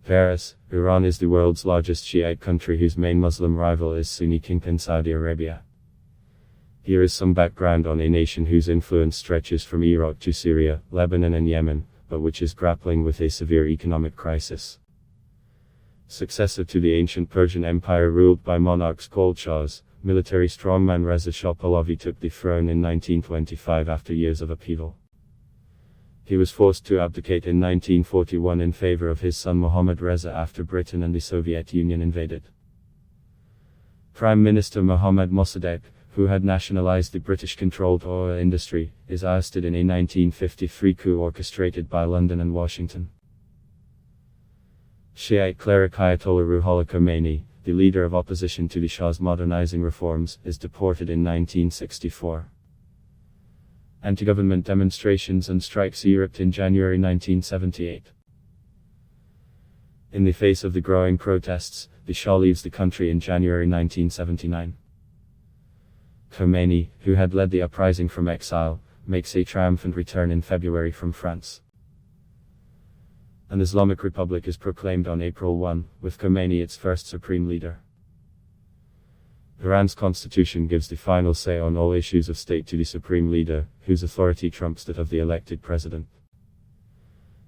Paris, Iran is the world's largest Shiite country whose main Muslim rival is Sunni kingpin Saudi Arabia. Here is some background on a nation whose influence stretches from Iraq to Syria, Lebanon and Yemen, but which is grappling with a severe economic crisis. Successor to the ancient Persian Empire ruled by monarchs called Shahs, military strongman Reza Shah Pahlavi took the throne in 1925 after years of upheaval. He was forced to abdicate in 1941 in favor of his son Mohammad Reza after Britain and the Soviet Union invaded. Prime Minister Mohammad Mossadegh, who had nationalized the British-controlled oil industry, is ousted in a 1953 coup orchestrated by London and Washington. Shiite cleric Ayatollah Ruhollah Khomeini, the leader of opposition to the Shah's modernizing reforms, is deported in 1964. Anti-government demonstrations and strikes erupted in January 1978. In the face of the growing protests, the Shah leaves the country in January 1979. Khomeini, who had led the uprising from exile, makes a triumphant return in February from France. An Islamic Republic is proclaimed on April 1, with Khomeini its first supreme leader. Iran's constitution gives the final say on all issues of state to the supreme leader, whose authority trumps that of the elected president.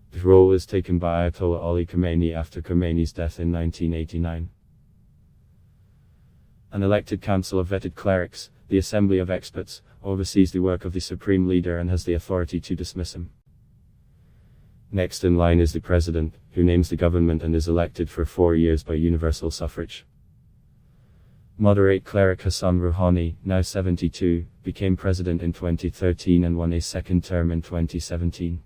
The role is taken by Ayatollah Ali Khamenei after Khomeini's death in 1989. An elected council of vetted clerics, the assembly of experts, oversees the work of the supreme leader and has the authority to dismiss him. Next in line is the president, who names the government and is elected for 4 years by universal suffrage. Moderate cleric Hassan Rouhani, now 72, became president in 2013 and won a second term in 2017.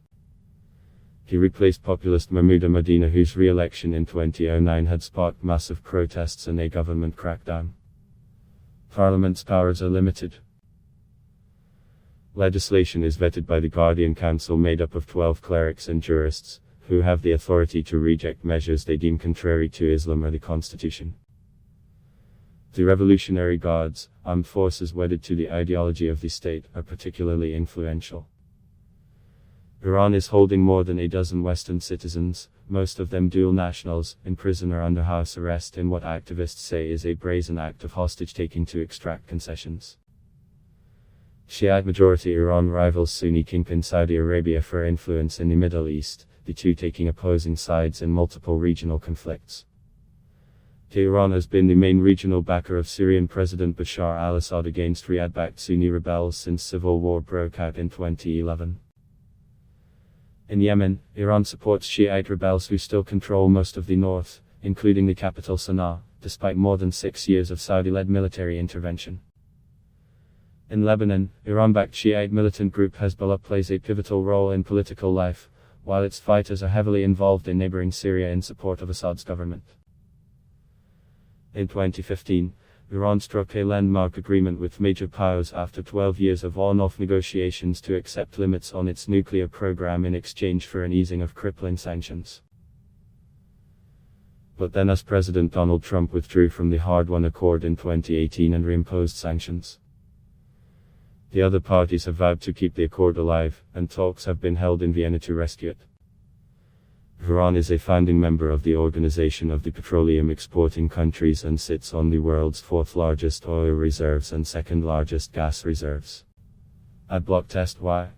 He replaced populist Mahmoud Ahmadinejad, whose re-election in 2009 had sparked massive protests and a government crackdown. Parliament's powers are limited. Legislation is vetted by the Guardian Council made up of 12 clerics and jurists, who have the authority to reject measures they deem contrary to Islam or the Constitution. The Revolutionary Guards, armed forces wedded to the ideology of the state, are particularly influential. Iran is holding more than a dozen Western citizens, most of them dual nationals, in prison or under house arrest in what activists say is a brazen act of hostage-taking to extract concessions. Shiite majority Iran rivals Sunni kingpin Saudi Arabia for influence in the Middle East, the two taking opposing sides in multiple regional conflicts. Tehran has been the main regional backer of Syrian President Bashar al-Assad against Riyadh-backed Sunni rebels since civil war broke out in 2011. In Yemen, Iran supports Shiite rebels who still control most of the north, including the capital Sana'a, despite more than 6 years of Saudi-led military intervention. In Lebanon, Iran-backed Shiite militant group Hezbollah plays a pivotal role in political life, while its fighters are heavily involved in neighboring Syria in support of Assad's government. In 2015, Iran struck a landmark agreement with major powers after 12 years of on-off negotiations to accept limits on its nuclear program in exchange for an easing of crippling sanctions. But then US President Donald Trump withdrew from the hard-won accord in 2018 and reimposed sanctions. The other parties have vowed to keep the accord alive, and talks have been held in Vienna to rescue it. Iran is a founding member of the Organization of the Petroleum Exporting Countries and sits on the world's 4th largest oil reserves and 2nd largest gas reserves. Adblock test. Why?